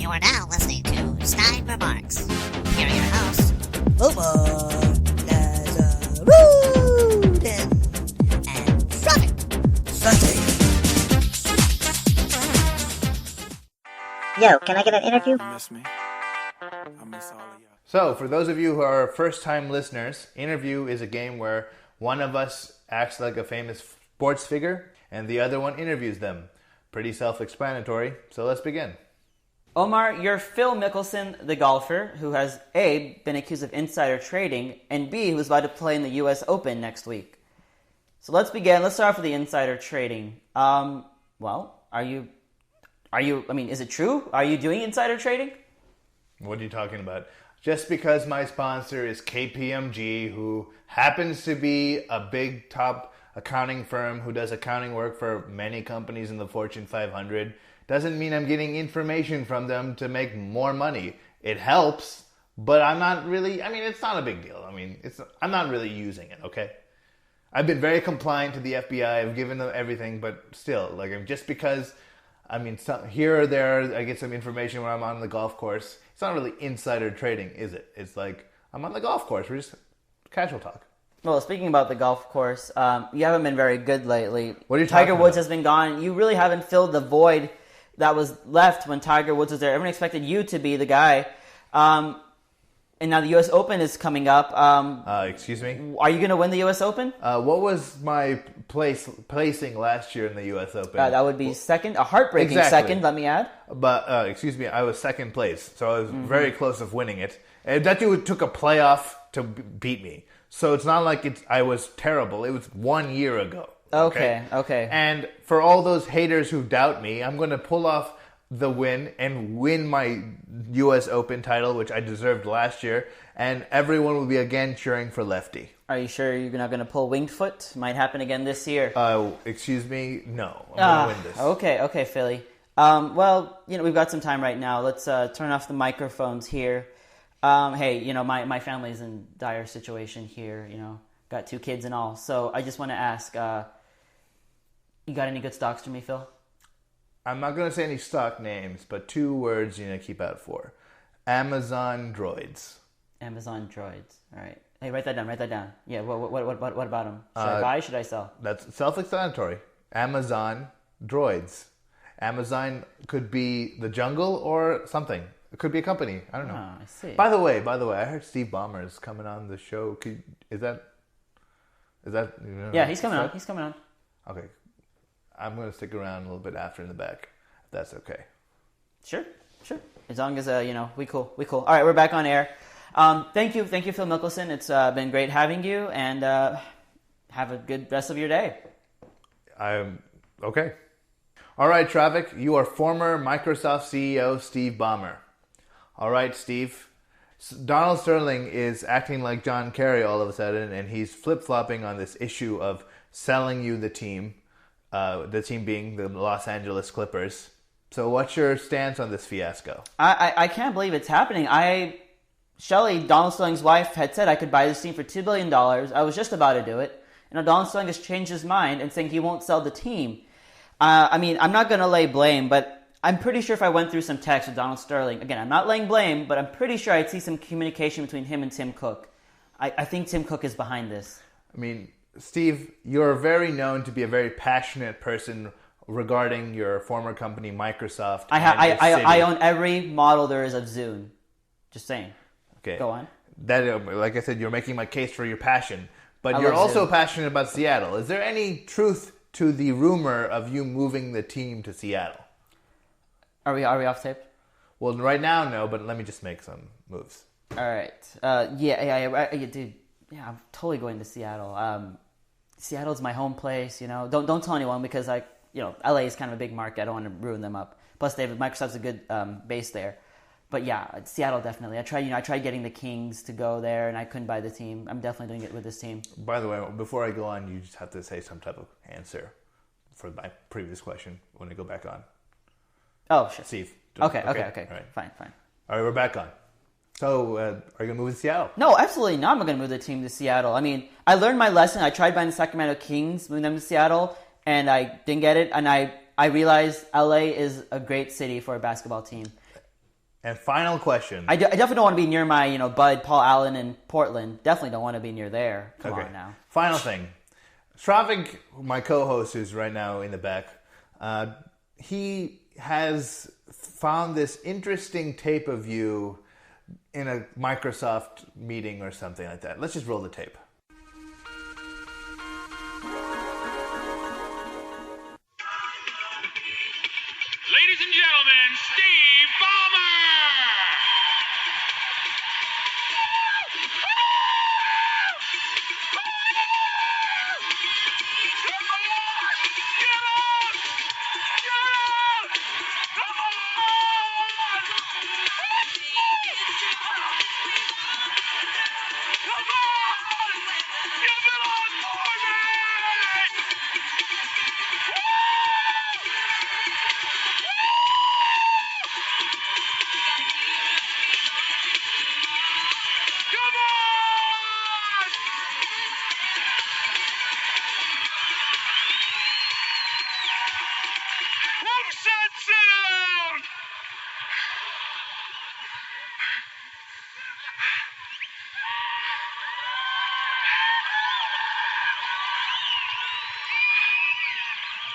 You are now listening to Snide Remarks. Here are your hosts, Omar, Lazarudin, and Traffic. Yo, can I get an interview? Miss me. I miss all of y'all. So, for those of you who are first-time listeners, Interview is a game where one of us acts like a famous sports figure and the other one interviews them. Pretty self-explanatory, so let's begin. Omar, you're Phil Mickelson, the golfer, who has A, been accused of insider trading, and B, who's about to play in the U.S. Open next week. So let's begin. Let's start off with the insider trading. Is it true? Are you doing insider trading? What are you talking about? Just because my sponsor is KPMG, who happens to be a big top accounting firm who does accounting work for many companies in the Fortune 500, doesn't mean I'm getting information from them to make more money. It helps, but I'm not really, it's not a big deal. I'm not really using it, okay? I've been very compliant to the FBI. I've given them everything, but still, just because, here or there, I get some information when I'm on the golf course. It's not really insider trading, is it? It's like, I'm on the golf course. We're just casual talk. Well, speaking about the golf course, you haven't been very good lately. What are you Tiger talking Woods about? has been gone. You really haven't filled the void that was left when Tiger Woods was there. Everyone expected you to be the guy. And now the U.S. Open is coming up. Excuse me? Are you going to win the U.S. Open? What was my placing last year in the U.S. Open? That would be second, a heartbreaking Exactly. second, let me add. But, I was second place, so I was very close of winning it. And that dude took a playoff to beat me. So it's not like I was terrible. It was 1 year ago. Okay. And for all those haters who doubt me, I'm going to pull off the win and win my U.S. Open title, which I deserved last year, and everyone will be again cheering for Lefty. Are you sure you're not going to pull winged foot? Might happen again this year. Excuse me? No. I'm going to win this. Okay, Philly. We've got some time right now. Let's turn off the microphones here. My family's in dire situation here, got 2 kids and all. So I just want to ask, you got any good stocks for me, Phil? I'm not going to say any stock names, but 2 words you need to keep out for. Amazon droids. Amazon droids. All right. Hey, write that down. Yeah, what about them? Should I buy? Should I sell? That's self-explanatory. Amazon droids. Amazon could be the jungle or something. It could be a company. I don't know. Oh, I see. By the way, I heard Steve Ballmer is coming on the show. Is that? Yeah, he's coming on. He's coming on. Okay. I'm going to stick around a little bit after in the back, if that's okay. Sure. As long as, we cool. All right, we're back on air. Thank you, Phil Mickelson. It's been great having you, and have a good rest of your day. Okay. All right, Traffic, you are former Microsoft CEO Steve Ballmer. All right, Steve. Donald Sterling is acting like John Kerry all of a sudden, and he's flip-flopping on this issue of selling you the team being the Los Angeles Clippers. So what's your stance on this fiasco? I can't believe it's happening. Shelley, Donald Sterling's wife, had said I could buy this team for $2 billion. I was just about to do it. Donald Sterling has changed his mind and saying he won't sell the team. I'm not going to lay blame, but I'm pretty sure if I went through some text with Donald Sterling, again, I'm not laying blame, but I'm pretty sure I'd see some communication between him and Tim Cook. I think Tim Cook is behind this. Steve, you're very known to be a very passionate person regarding your former company, Microsoft. I own every model there is of Zune. Just saying. Okay. Go on. That, like I said, you're making my case for your passion. But I you're love also Zune. passionate about Seattle. Is there any truth to the rumor of you moving the team to Seattle? Are we off tape? Well, right now, no, but let me just make some moves. All right. Dude. Yeah, I'm totally going to Seattle. Seattle's my home place. Don't tell anyone because LA is kind of a big market. I don't want to ruin them up. Plus, Microsoft's a good base there. But yeah, Seattle definitely. I tried getting the Kings to go there, and I couldn't buy the team. I'm definitely doing it with this team. By the way, before I go on, you just have to say some type of answer for my previous question when I go back on. Oh, sure. Steve. Okay. All right. Fine. All right, we're back on. So, are you going to move to Seattle? No, absolutely not. I'm not going to move the team to Seattle. I learned my lesson. I tried buying the Sacramento Kings, moving them to Seattle, and I didn't get it. And I realized LA is a great city for a basketball team. And final question. I definitely don't want to be near my, bud Paul Allen in Portland. Definitely don't want to be near there. Come on now. Final thing. Stravik, my co-host who's right now in the back, he has found this interesting tape of you in a Microsoft meeting or something like that. Let's just roll the tape. Ladies and gentlemen, Steve Ballmer!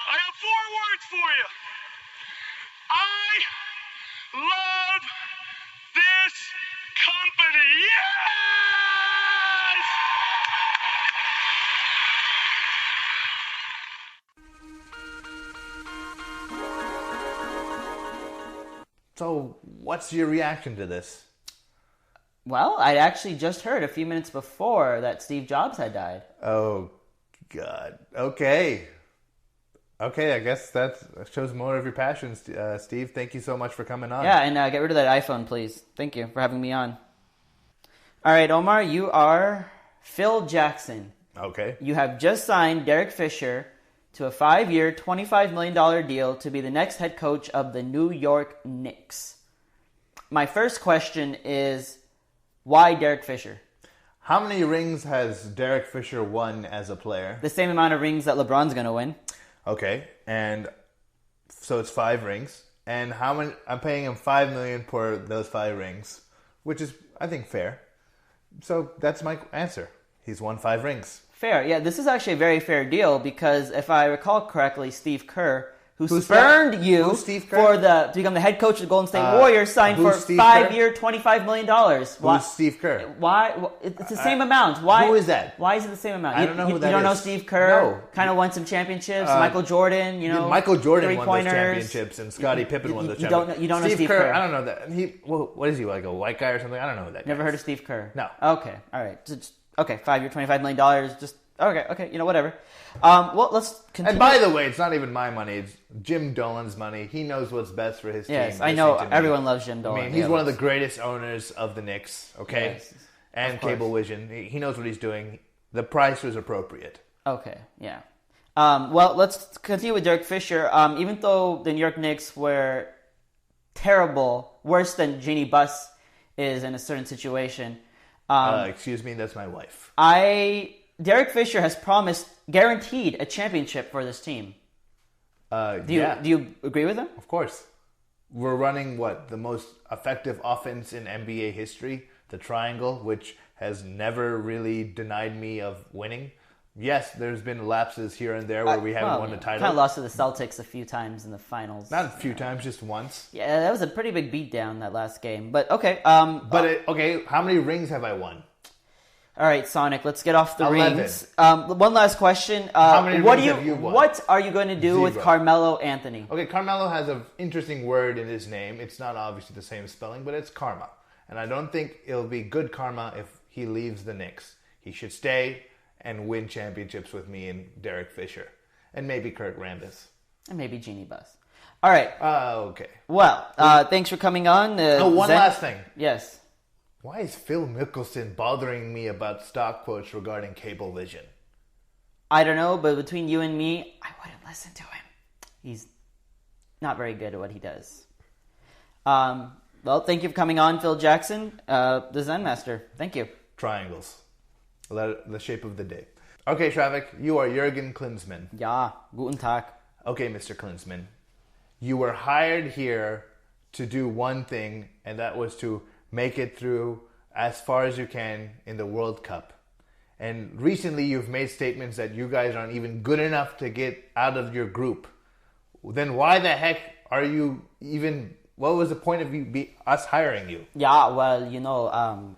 I have 4 words for you. I love this company. Yes! So, what's your reaction to this? Well, I actually just heard a few minutes before that Steve Jobs had died. Oh, God. Okay. I guess that shows more of your passion, Steve. Thank you so much for coming on. Yeah, and get rid of that iPhone, please. Thank you for having me on. All right, Omar, you are Phil Jackson. Okay. You have just signed Derek Fisher to a 5-year, $25 million deal to be the next head coach of the New York Knicks. My first question is, why Derek Fisher? How many rings has Derek Fisher won as a player? The same amount of rings that LeBron's going to win. Okay, and so it's 5 rings. And how many? I'm paying him $5 million for those 5 rings, which is, I think, fair. So that's my answer. He's won 5 rings. Fair. Yeah, this is actually a very fair deal because if I recall correctly, Steve Kerr, who Who's spurned that? you Who's Steve Kerr? to become the head coach of the Golden State Warriors, signed for who's Steve 5-year, $25 million. Who's Steve Kerr? Why? It's the same amount. Why? Who is that? Why is it the same amount? I don't know who that You don't know is. Steve Kerr? No. Kind of won some championships. Michael Jordan, Michael Jordan won those three-pointers. championships, and Scottie Pippen won those championships. You don't know Steve Steve Kerr. Kerr. I don't know that. What is he, like a white guy or something? I don't know who that guy Never is. heard of Steve Kerr? No. Okay. All right. Okay. 5-year, $25 million. Just okay. Whatever. Well, let's continue. And by the way, it's not even my money. It's Jim Dolan's money. He knows what's best for his team. Yes, I know. Listening to me. Everyone loves Jim Dolan. I mean, he's one of the greatest owners of the Knicks, okay? Yes, and of course. Cablevision. He knows what he's doing. The price was appropriate. Okay, yeah. Well, let's continue with Derek Fisher. Even though the New York Knicks were terrible, worse than Jeannie Buss is in a certain situation, Excuse me, that's my wife. Derek Fisher has guaranteed a championship for this team. Do you agree with him? Of course. We're running, the most effective offense in NBA history, the triangle, which has never really denied me of winning. Yes, there's been lapses here and there where we haven't won the title. Kind of lost to the Celtics a few times in the finals. Not a few times, just once. Yeah, that was a pretty big beatdown that last game. But okay. Okay, how many rings have I won? All right, Sonic, let's get off the 11. rings. One last question. How many rings have you won? What are you going to do with 0. Carmelo Anthony? Okay, Carmelo has an interesting word in his name. It's not obviously the same spelling, but it's karma. And I don't think it'll be good karma if he leaves the Knicks. He should stay and win championships with me and Derek Fisher. And maybe Kurt Rambis. And maybe Jeannie Buss. All right. Okay. Well, thanks for coming on. One last thing. Yes. Why is Phil Mickelson bothering me about stock quotes regarding Cablevision? I don't know, but between you and me, I wouldn't listen to him. He's not very good at what he does. Well, thank you for coming on, Phil Jackson, the Zen Master. Thank you. Triangles. The shape of the day. Okay, Stravik, you are Jürgen Klinsmann. Ja, guten Tag. Okay, Mr. Klinsmann. You were hired here to do one thing, and that was to make it through as far as you can in the World Cup. And recently you've made statements that you guys aren't even good enough to get out of your group. Then why the heck are you even... What was the point of us hiring you? Yeah, well,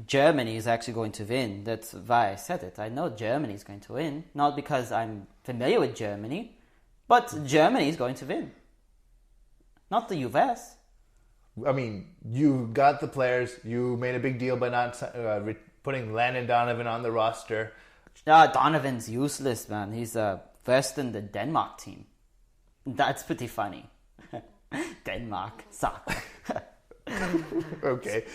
Germany is actually going to win. That's why I said it. I know Germany is going to win. Not because I'm familiar with Germany, but Germany is going to win. Not the US. I mean, you got the players. You made a big deal by not putting Landon Donovan on the roster. Yeah, Donovan's useless, man. He's worse than the Denmark team. That's pretty funny. Denmark, soccer. Okay.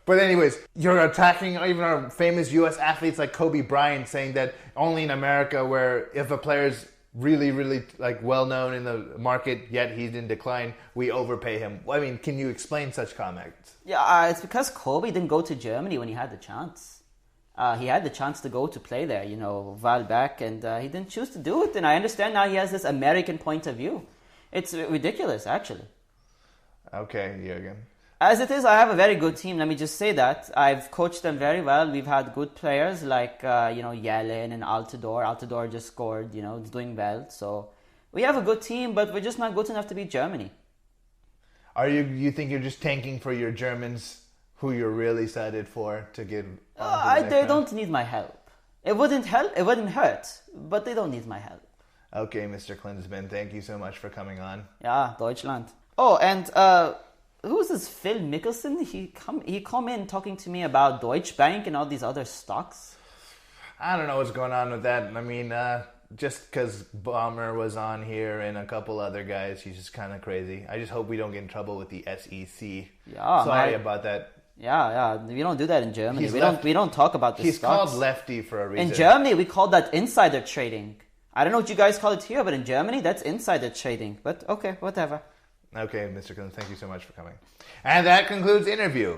But anyways, you're attacking even our famous U.S. athletes like Kobe Bryant, saying that only in America, where if a player's really, really well-known in the market, yet he's in decline, we overpay him. I mean, can you explain such comments? Yeah, it's because Kobe didn't go to Germany when he had the chance. He had the chance to go to play there, a while back, and he didn't choose to do it. And I understand now he has this American point of view. It's ridiculous, actually. Okay, Jürgen. As it is, I have a very good team. Let me just say that. I've coached them very well. We've had good players like, Yellen and Altidore. Altidore just scored, it's doing well. So we have a good team, but we're just not good enough to beat Germany. You think you're just tanking for your Germans who you're really excited for to get they don't need my help. It wouldn't help. It wouldn't hurt, but they don't need my help. Okay, Mr. Klinsmann, thank you so much for coming on. Yeah, Deutschland. Oh, and who's this Phil Mickelson? He come in talking to me about Deutsche Bank and all these other stocks. I don't know what's going on with that. I mean, just because Bomber was on here and a couple other guys, he's just kind of crazy. I just hope we don't get in trouble with the SEC. Yeah, sorry about that. Yeah, we don't do that in Germany. We don't talk about this. He's stocks. called Lefty for a reason. In Germany, we call that insider trading. I don't know what you guys call it here, but in Germany, that's insider trading. But okay, whatever. Okay, Mr. Klinsmann, thank you so much for coming. And that concludes the interview.